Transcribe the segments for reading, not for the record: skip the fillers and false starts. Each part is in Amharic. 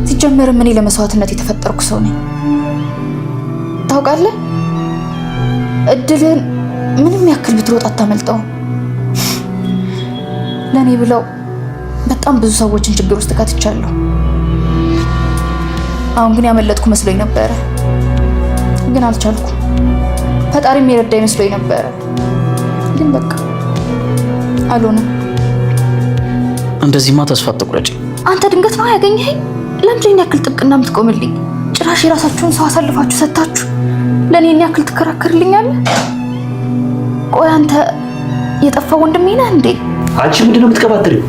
ሲጀመርም እኔ ለመስዋዕትነት የተፈጠርኩ ሰው ነኝ። ታውቃለህ፣ እድልን ምንም ያክል ብትሮጥ አታመልጠውም። ለኔ ብለው በጣም ብዙ ሰዎችን ችግር ውስጥ ከትቻለሁ። አሁን ግን ያመለጥኩ መስሎኝ ነበረ፣ ግን አልቻልኩ። ፈጣሪም የረዳኝ መስሎኝ ነበረ፣ ግን በቃ አልሆነም። እንደዚህማ ተስፋ አትቁረጪ። አንተ ድንገት ነው ያገኘኸኝ። ለምንድን ያክል ጥብቅና የምትቆምልኝ? ጭራሽ የራሳችሁን ሰው አሳልፋችሁ ሰጣችሁ ለኔ ያክል ትከራከርልኛለህ? ቆይ አንተ የጠፋው ወንድሜ ነህ እንዴ? አንቺ ምንድነው የምትቀባጥሪው?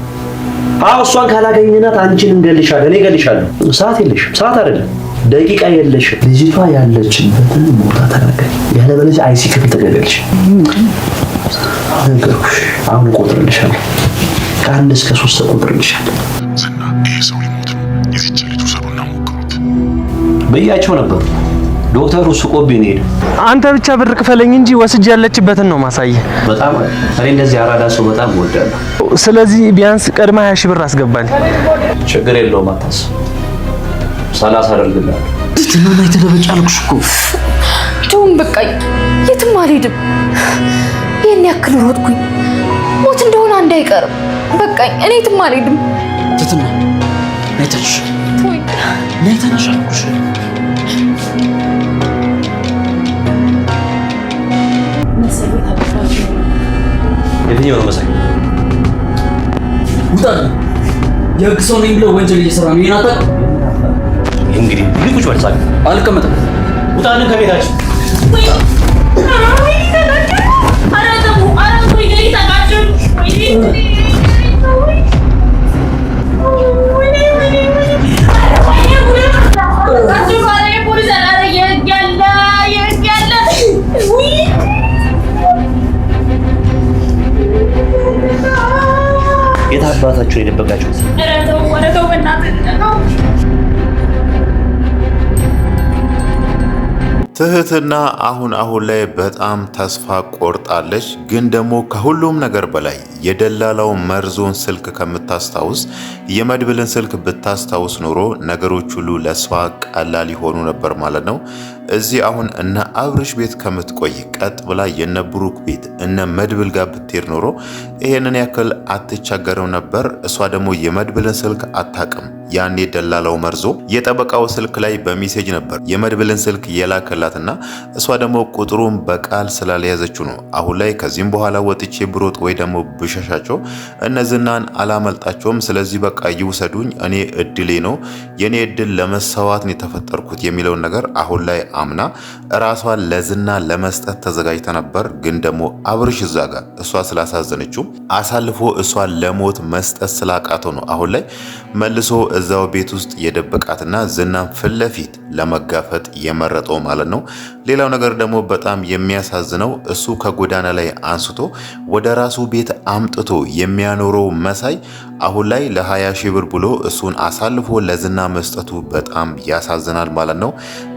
አዎ እሷን ካላገኘናት አንቺን እንገልሻለን። እኔ እገልሻለሁ። ሰዓት የለሽም። ሰዓት አይደለም ደቂቃ የለሽም። ልጅቷ ያለችበትን ቦታ ተናገሪ፣ ያለበለዚያ አይሲ ክፍል ትገደልሽ። ነገርኩሽ። አሁን እቆጥርልሻለሁ። ከአንድ እስከ 3 እቆጥርልሻለሁ። ዝና ይሄ ሰው ሊሞት ነው። የዚች ልጅ ውሰዱና ሞክሩት ብያቸው ነበር። ዶክተሩ ሱቆብኝ ነው። አንተ ብቻ ብር ክፈለኝ እንጂ ወስጅ ያለችበትን ነው ማሳየ። በጣም እኔ እንደዚህ አራዳ ሰው በጣም እወዳለሁ። ስለዚህ ቢያንስ ቀድማ 20 ሺህ ብር አስገባኝ። ችግር የለውም አታስብ። 30 አደርግልሃለሁ። ትናንት የተደበጫልኩሽ እኮ ጆን፣ በቃ የትም አልሄድም። ይሄን ያክል ሮጥኩኝ። ሞት እንደሆነ አንድ አይቀርም። በቃኝ፣ እኔ የትም አልሄድም። ትትና ነይ ተነሽ፣ ነይ ተነሽ አልኩሽ። የትኛው ነው መሳይ? ውጣ! የህግ ሰው ነኝ ብለው ወንጀል እየሰራ ነው። ይናታ እንግዲህ ልቁጭ በል ሳቅ። አልቀመጥም። ውጣልን ከቤታችን። የት አባታችሁን የደበቃችሁት? ትህትና አሁን ላይ በጣም ተስፋ ቆርጣለች። ግን ደግሞ ከሁሉም ነገር በላይ የደላላው መርዞን ስልክ ከምታስታውስ የመድብልን ስልክ ብታስታውስ ኖሮ ነገሮች ሁሉ ለሷ ቀላል ይሆኑ ነበር ማለት ነው። እዚህ አሁን እነ አብርሽ ቤት ከምትቆይ ቀጥ ብላ የነ ብሩክ ቤት እነ መድብል ጋር ብትሄድ ኖሮ ይሄንን ያክል አትቸገረው ነበር። እሷ ደግሞ የመድብልን ስልክ አታቅም። ያኔ ደላላው መርዞ የጠበቃው ስልክ ላይ በሜሴጅ ነበር የመድብልን ስልክ የላከላትና እሷ ደግሞ ቁጥሩን በቃል ስላልያዘችው ነው። አሁን ላይ ከዚህም በኋላ ወጥቼ ብሮጥ ወይ ደግሞ ብሸሻቸው እነዝናን አላመልጣቸውም። ስለዚህ በቃ ይውሰዱኝ፣ እኔ እድሌ ነው፣ የኔ እድል ለመሰዋት ነው የተፈጠርኩት የሚለውን ነገር አሁን ላይ አምና ራሷን ለዝና ለመስጠት ተዘጋጅታ ነበር። ግን ደግሞ አብርሽ እዛ ጋር እሷ ስላሳዘነችው አሳልፎ እሷን ለሞት መስጠት ስላቃተው ነው አሁን ላይ መልሶ እዛው ቤት ውስጥ የደበቃትና ዝናን ፊት ለፊት ለመጋፈጥ የመረጠው ማለት ነው። ሌላው ነገር ደግሞ በጣም የሚያሳዝነው እሱ ከጎዳና ላይ አንስቶ ወደ ራሱ ቤት አምጥቶ የሚያኖረው መሳይ አሁን ላይ ለ20 ሺህ ብር ብሎ እሱን አሳልፎ ለዝና መስጠቱ በጣም ያሳዝናል ማለት ነው።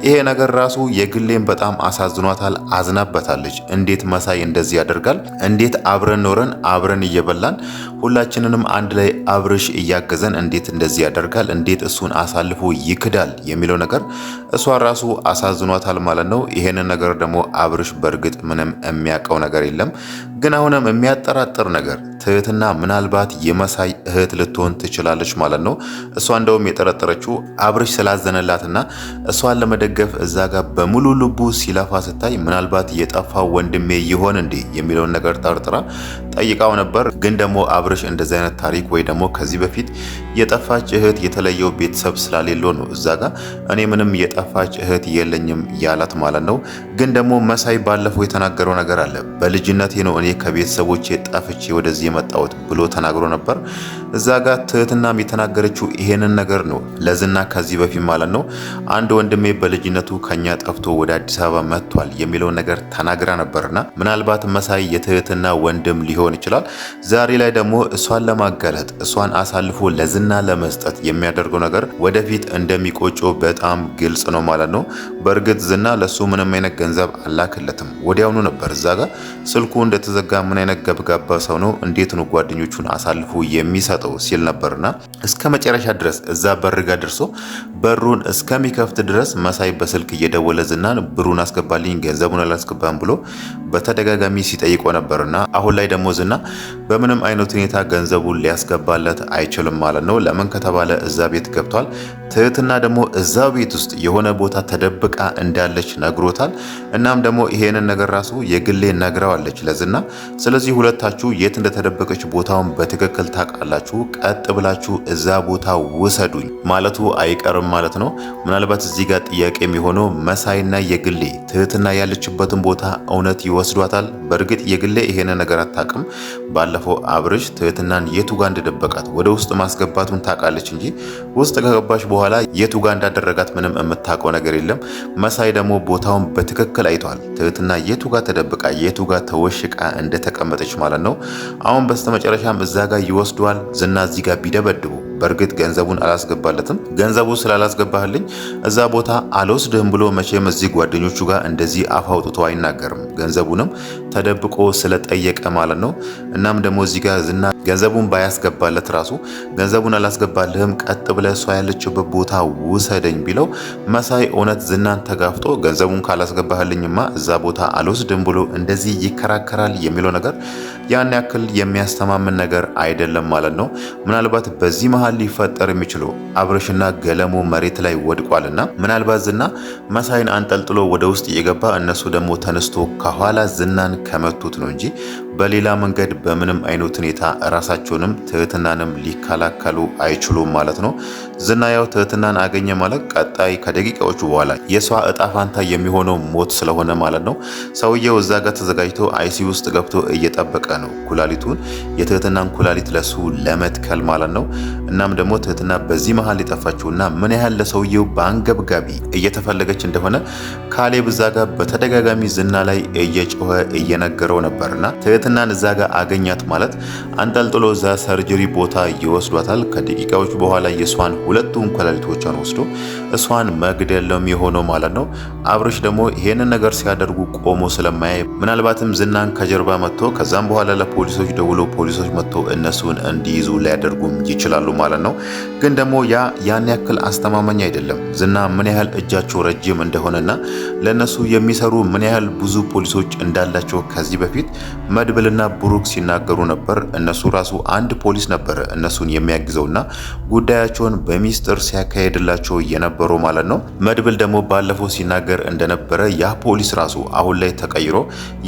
ይሄ ነገር ራሱ የግሌን በጣም አሳዝኗታል፣ አዝናበታለች። እንዴት መሳይ እንደዚህ ያደርጋል? እንዴት አብረን ኖረን አብረን እየበላን ሁላችንንም አንድ ላይ አብርሽ እያገዘን እንዴት እንደዚህ ያደርጋል? እንዴት እሱን አሳልፎ ይክዳል? የሚለው ነገር እሷ ራሱ አሳዝኗታል ማለት ነው። ይሄንን ነገር ደግሞ አብርሽ በእርግጥ ምንም የሚያውቀው ነገር የለም። ግን አሁንም የሚያጠራጥር ነገር ትህትና ምናልባት የመሳይ እህት ልትሆን ትችላለች ማለት ነው። እሷ እንደውም የጠረጠረችው አብርሽ ስላዘነላትና እሷን ለመደገፍ እዛ ጋር በሙሉ ልቡ ሲለፋ ስታይ ምናልባት የጠፋው ወንድሜ ይሆን እንዴ የሚለውን ነገር ጠርጥራ ጠይቃው ነበር። ግን ደግሞ አብርሽ እንደዚህ አይነት ታሪክ ወይ ደግሞ ከዚህ በፊት የጠፋች እህት የተለየው ቤተሰብ ስላሌለው ነው እዛ ጋር እኔ ምንም የጠፋች እህት የለኝም ያላት ማለት ነው። ግን ደግሞ መሳይ ባለፈው የተናገረው ነገር አለ። በልጅነቴ ነው እኔ ከቤተሰቦቼ ጠፍቼ ወደዚህ የመጣሁት ብሎ ተናግሮ ነበር። እዛ ጋር ትህትናም የተናገረችው ይሄንን ነገር ነው ለዝና ከዚህ በፊት ማለት ነው። አንድ ወንድሜ በልጅነቱ ከኛ ጠፍቶ ወደ አዲስ አበባ መጥቷል የሚለውን ነገር ተናግራ ነበርና ምናልባት መሳይ የትህትና ወንድም ሊሆን ይችላል። ዛሬ ላይ ደግሞ እሷን ለማጋለጥ እሷን አሳልፎ ለዝና ለመስጠት የሚያደርገው ነገር ወደፊት እንደሚቆጮ በጣም ግልጽ ነው ማለት ነው። በእርግጥ ዝና ለሱ ምንም አይነት ገንዘብ አላከለትም። ወዲያውኑ ነበር እዛ ጋር ስልኩ እንደተዘጋ ምን አይነት ገብጋባ ሰው ነው እንዴት ነው ጓደኞቹን አሳልፎ የሚሰጠው ሲል ነበርና እስከ መጨረሻ ድረስ እዛ በር ጋር ደርሶ በሩን እስከሚከፍት ድረስ መሳይ በስልክ እየደወለ ዝናን ብሩን አስገባልኝ ገንዘቡን አላስገባም ብሎ በተደጋጋሚ ሲጠይቀው ነበርና አሁን ላይ ደግሞ ዝና በምንም አይነት ሁኔታ ገንዘቡን ሊያስገባለት አይችልም ማለት ነው። ለምን ከተባለ እዛ ቤት ገብቷል። ትህትና ደግሞ እዛ ቤት ውስጥ የሆነ ቦታ ተደብቃ እንዳለች ነግሮታል። እናም ደግሞ ይሄንን ነገር ራሱ የግሌ ነግረዋለች ለዝና። ስለዚህ ሁለታችሁ የት እንደተደበቀች ቦታውን በትክክል ታውቃላችሁ፣ ቀጥ ብላችሁ እዛ ቦታ ውሰዱኝ ማለቱ አይቀርም ማለት ነው። ምናልባት እዚህ ጋር ጥያቄ የሚሆነው መሳይና የግሌ ትህትና ያለችበትን ቦታ እውነት ይወስዷታል? በእርግጥ የግሌ ይሄንን ነገር አታውቅም። ባለፈው አብርሽ ትህትናን የቱ ጋር እንደደበቃት ወደ ውስጥ ማስገባቱን ታውቃለች እንጂ ውስጥ ከገባች በኋላ የቱ ጋር እንዳደረጋት ምንም የምታውቀው ነገር የለም። መሳይ ደግሞ ቦታውን በትክክል አይቷል። ትህትና የቱ ጋር ተደብቃ የቱ ጋር ተወሽቃ እንደተቀመጠች ማለት ነው። አሁን በስተመጨረሻም እዛ ጋር ይወስዷል። ዝና እዚህ ጋር ቢደበድቡ በእርግጥ ገንዘቡን አላስገባለትም። ገንዘቡ ስላላስገባህልኝ እዛ ቦታ አልወስድህም ብሎ መቼም እዚህ ጓደኞቹ ጋር እንደዚህ አፍ አውጥቶ አይናገርም። ገንዘቡንም ተደብቆ ስለጠየቀ ማለት ነው። እናም ደግሞ እዚህ ጋር ዝና ገንዘቡን ባያስገባለት ራሱ ገንዘቡን አላስገባልህም ቀጥ ብለህ እሷ ያለችበት ቦታ ውሰደኝ ቢለው መሳይ እውነት ዝናን ተጋፍጦ ገንዘቡን ካላስገባህልኝማ እዛ ቦታ አልወስድም ብሎ እንደዚህ ይከራከራል የሚለው ነገር ያን ያክል የሚያስተማምን ነገር አይደለም ማለት ነው። ምናልባት በዚህ መሃል ሊፈጠር የሚችለው አብርሽና ገለሞ መሬት ላይ ወድቋልና ምናልባት ዝና መሳይን አንጠልጥሎ ወደ ውስጥ እየገባ እነሱ ደግሞ ተነስቶ ከኋላ ዝናን ከመቱት ነው እንጂ በሌላ መንገድ በምንም አይነት ሁኔታ ራሳቸውንም ትህትናንም ሊከላከሉ አይችሉም ማለት ነው። ዝና ያው ትህትናን አገኘ ማለት ቀጣይ ከደቂቃዎቹ በኋላ የሷ እጣ ፋንታ የሚሆነው ሞት ስለሆነ ማለት ነው። ሰውየው እዛ ጋር ተዘጋጅቶ አይሲ ውስጥ ገብቶ እየጠበቀ ነው ኩላሊቱን የትህትናን ኩላሊት ለሱ ለመትከል ማለት ነው። እናም ደግሞ ትህትና በዚህ መሃል የጠፋችውና ምን ያህል ለሰውየው በአንገብጋቢ እየተፈለገች እንደሆነ ካሌብ እዛ ጋር በተደጋጋሚ ዝና ላይ እየጮኸ እየነገረው ነበርና ትህትናን እዛ ጋር አገኛት ማለት አንጠልጥሎ እዛ ሰርጀሪ ቦታ ይወስዷታል። ከደቂቃዎች በኋላ የሷን ሁለቱም ኩላሊቶቿን ወስዶ እሷን መግደል ነው የሚሆነው ማለት ነው። አብርሽ ደግሞ ይሄንን ነገር ሲያደርጉ ቆሞ ስለማያይ ምናልባትም ዝናን ከጀርባ መጥቶ ከዛም በኋላ ለፖሊሶች ደውሎ ፖሊሶች መጥቶ እነሱን እንዲይዙ ሊያደርጉም ይችላሉ ማለት ነው። ግን ደግሞ ያን ያክል አስተማማኝ አይደለም። ዝና ምን ያህል እጃቸው ረጅም እንደሆነና ለነሱ የሚሰሩ ምን ያህል ብዙ ፖሊሶች እንዳላቸው ከዚህ በፊት መድብልና ብሩክ ሲናገሩ ነበር። እነሱ ራሱ አንድ ፖሊስ ነበር እነሱን የሚያግዘውና ጉዳያቸውን በሚስጥር ሲያካሄድላቸው የነበረው ማለት ነው። መድብል ደግሞ ባለፈው ሲናገር እንደነበረ ያ ፖሊስ ራሱ አሁን ላይ ተቀይሮ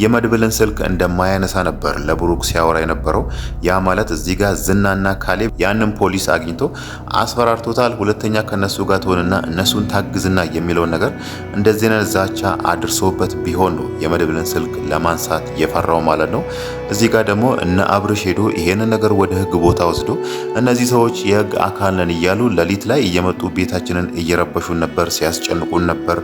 የመድብልን ስልክ እንደማያነሳ ነበር ለብሩክ ሲያወራ የነበረው። ያ ማለት እዚህ ጋር ዝናና ካሌብ ያንን ፖሊስ አግኝቶ አስፈራርቶታል። ሁለተኛ ከነሱ ጋር ትሆንና እነሱን ታግዝና የሚለውን ነገር እንደዚህ አይነት ዛቻ አድርሶበት ቢሆን ነው የመድብልን ስልክ ለማንሳት የፈራው ማለት ነው። እዚህ ጋር ደግሞ እነ አብርሽ ሄዶ ይሄንን ነገር ወደ ህግ ቦታ ወስዶ እነዚህ ሰዎች የህግ አካል ነን እያሉ ሌሊት ላይ እየመጡ ቤታችንን እየረበሹን ነበር፣ ሲያስጨንቁን ነበር፣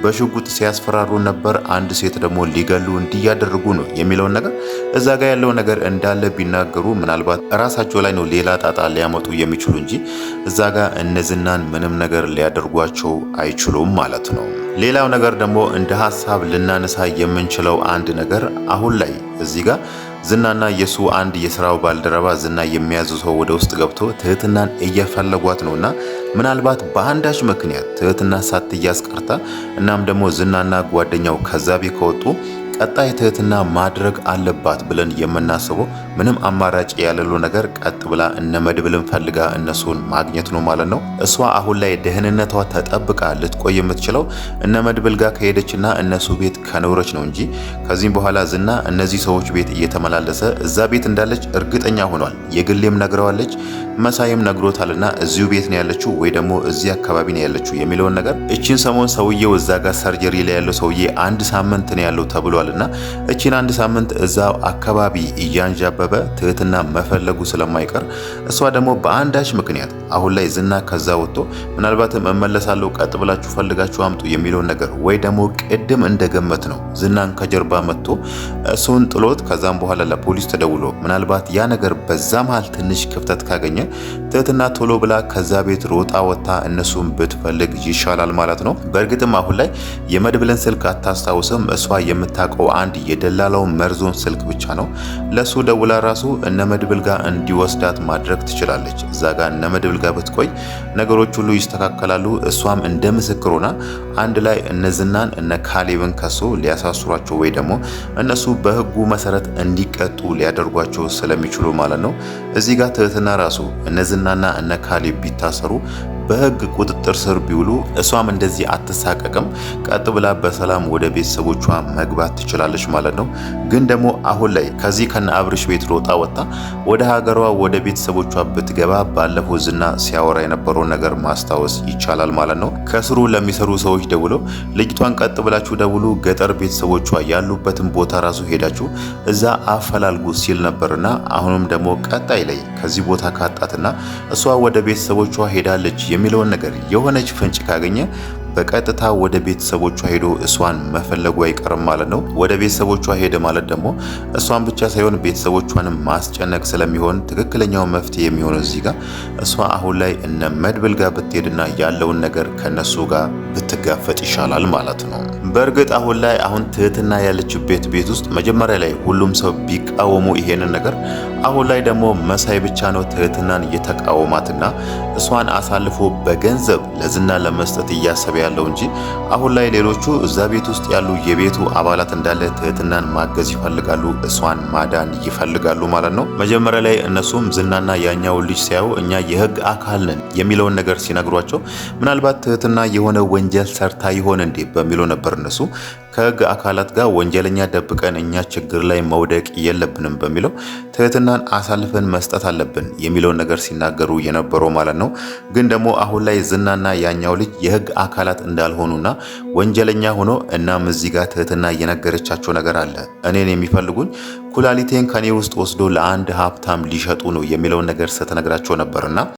በሽጉጥ ሲያስፈራሩን ነበር፣ አንድ ሴት ደግሞ ሊገሉ እንዲያደርጉ ነው የሚለውን ነገር እዛ ጋር ያለው ነገር እንዳለ ቢናገሩ ምናልባት ራሳቸው ላይ ነው ሌላ ጣጣ ሊያመጡ የሚችሉ እንጂ እዛ ጋር እነዝናን ምንም ነገር ሊያደርጓቸው አይችሉም ማለት ነው። ሌላው ነገር ደግሞ እንደ ሀሳብ ልናነሳ የምንችለው አንድ ነገር አሁን ላይ እዚህ ጋር ዝናና የሱ አንድ የስራው ባልደረባ ዝና የሚያዙ ሰው ወደ ውስጥ ገብቶ ትህትናን እየፈለጓት ነውና ምናልባት በአንዳች ምክንያት ትህትና ሳትያዝ ቀርታ እናም ደግሞ ዝናና ጓደኛው ከዛ ቤት ከወጡ ቀጣይ ትህትና ማድረግ አለባት ብለን የምናስበው ምንም አማራጭ ያለለው ነገር ቀጥ ብላ እነ መድብልን ፈልጋ እነሱን ማግኘት ነው ማለት ነው። እሷ አሁን ላይ ደህንነቷ ተጠብቃ ልትቆይ የምትችለው እነ መድብል ጋር ከሄደችና እነሱ ቤት ከኖረች ነው እንጂ ከዚህም በኋላ ዝና እነዚህ ሰዎች ቤት እየተመላለሰ እዛ ቤት እንዳለች እርግጠኛ ሆኗል። የግሌም ነግረዋለች፣ መሳይም ነግሮታልና እዚሁ ቤት ነው ያለችው ወይ ደግሞ እዚህ አካባቢ ነው ያለችው የሚለውን ነገር እቺን ሰሞን ሰውየው እዛ ጋር ሰርጀሪ ላይ ያለው ሰውዬ አንድ ሳምንት ነው ያለው ተብሏልና እቺን አንድ ሳምንት እዛው አካባቢ እያንዣበበ አበበ ትህትና መፈለጉ ስለማይቀር እሷ ደግሞ በአንዳች ምክንያት አሁን ላይ ዝና ከዛ ወጥቶ ምናልባትም እመለሳለሁ ቀጥ ብላችሁ ፈልጋችሁ አምጡ የሚለውን ነገር ወይ ደግሞ ቅድም እንደገመት ነው ዝናን ከጀርባ መጥቶ እሱን ጥሎት ከዛም በኋላ ለፖሊስ ተደውሎ ምናልባት ያ ነገር በዛ መሃል ትንሽ ክፍተት ካገኘ ትህትና ቶሎ ብላ ከዛ ቤት ሮጣ ወጥታ እነሱን ብትፈልግ ይሻላል ማለት ነው። በእርግጥም አሁን ላይ የመድብልን ስልክ አታስታውስም። እሷ የምታውቀው አንድ የደላላው መርዞን ስልክ ብቻ ነው። ለሱ ደውላ ራሱ እነ መድብል ጋር እንዲወስዳት ማድረግ ትችላለች። እዛ ጋር እነ መድብል ጋር ብትቆይ ነገሮች ሁሉ ይስተካከላሉ። እሷም እንደ ምስክር ሆና አንድ ላይ እነዝናን እነ ካሌብን ከሶ ሊያሳስሯቸው ወይ ደግሞ እነሱ በህጉ መሰረት እንዲቀጡ ሊያደርጓቸው ስለሚችሉ ማለት ነው። እዚህ ጋር ትህትና ራሱ እነዝናና እነ ካሌብ ቢታሰሩ በህግ ቁጥጥር ስር ቢውሉ እሷም እንደዚህ አትሳቀቅም። ቀጥ ብላ በሰላም ወደ ቤተሰቦቿ መግባት ትችላለች ማለት ነው። ግን ደግሞ አሁን ላይ ከዚህ ከነ አብርሽ ቤት ሮጣ ወጣ ወደ ሀገሯ ወደ ቤተሰቦቿ ብትገባ ባለፈው ዝና ሲያወራ የነበረውን ነገር ማስታወስ ይቻላል ማለት ነው። ከስሩ ለሚሰሩ ሰዎች ደውሎ ልጅቷን ቀጥ ብላችሁ ደውሉ፣ ገጠር ቤተሰቦቿ ያሉበትን ቦታ ራሱ ሄዳችሁ እዛ አፈላልጉ ሲል ነበርና አሁንም ደግሞ ቀጣይ ላይ ከዚህ ቦታ ካጣትና እሷ ወደ ቤተሰቦቿ ሄዳለች የሚለውን ነገር የሆነች ፍንጭ ካገኘ በቀጥታ ወደ ቤተሰቦቿ ሄዶ እሷን መፈለጉ አይቀርም ማለት ነው። ወደ ቤተሰቦቿ ሄደ ማለት ደግሞ እሷን ብቻ ሳይሆን ቤተሰቦቿንም ማስጨነቅ ስለሚሆን ትክክለኛው መፍትሄ የሚሆነው እዚህ ጋር እሷ አሁን ላይ እነ መድብል ጋር ብትሄድና ያለውን ነገር ከነሱ ጋር ብትጋፈጥ ይሻላል ማለት ነው። በእርግጥ አሁን ትህትና ያለችበት ቤት ውስጥ መጀመሪያ ላይ ሁሉም ሰው ቢቃወሙ ይሄንን ነገር አሁን ላይ ደግሞ መሳይ ብቻ ነው ትህትናን እየተቃወማትና እሷን አሳልፎ በገንዘብ ለዝና ለመስጠት እያሰበ ያለው እንጂ አሁን ላይ ሌሎቹ እዛ ቤት ውስጥ ያሉ የቤቱ አባላት እንዳለ ትህትናን ማገዝ ይፈልጋሉ፣ እሷን ማዳን ይፈልጋሉ ማለት ነው። መጀመሪያ ላይ እነሱም ዝናና ያኛው ልጅ ሲያዩ እኛ የህግ አካል ነን የሚለውን ነገር ሲነግሯቸው ምናልባት ትህትና የሆነ ወንጀል ሰርታ ይሆን እንዴ በሚለው ነበር እነሱ ከህግ አካላት ጋር ወንጀለኛ ደብቀን እኛ ችግር ላይ መውደቅ የለብንም በሚለው ትህትናን አሳልፈን መስጠት አለብን የሚለውን ነገር ሲናገሩ የነበረው ማለት ነው። ግን ደግሞ አሁን ላይ ዝናና ያኛው ልጅ የህግ አካላት እንዳልሆኑና ወንጀለኛ ሆኖ እናም እዚህ ጋር ትህትና እየነገረቻቸው ነገር አለ። እኔን የሚፈልጉኝ ኩላሊቴን ከኔ ውስጥ ወስዶ ለአንድ ሀብታም ሊሸጡ ነው የሚለውን ነገር ስትነግራቸው ነበርና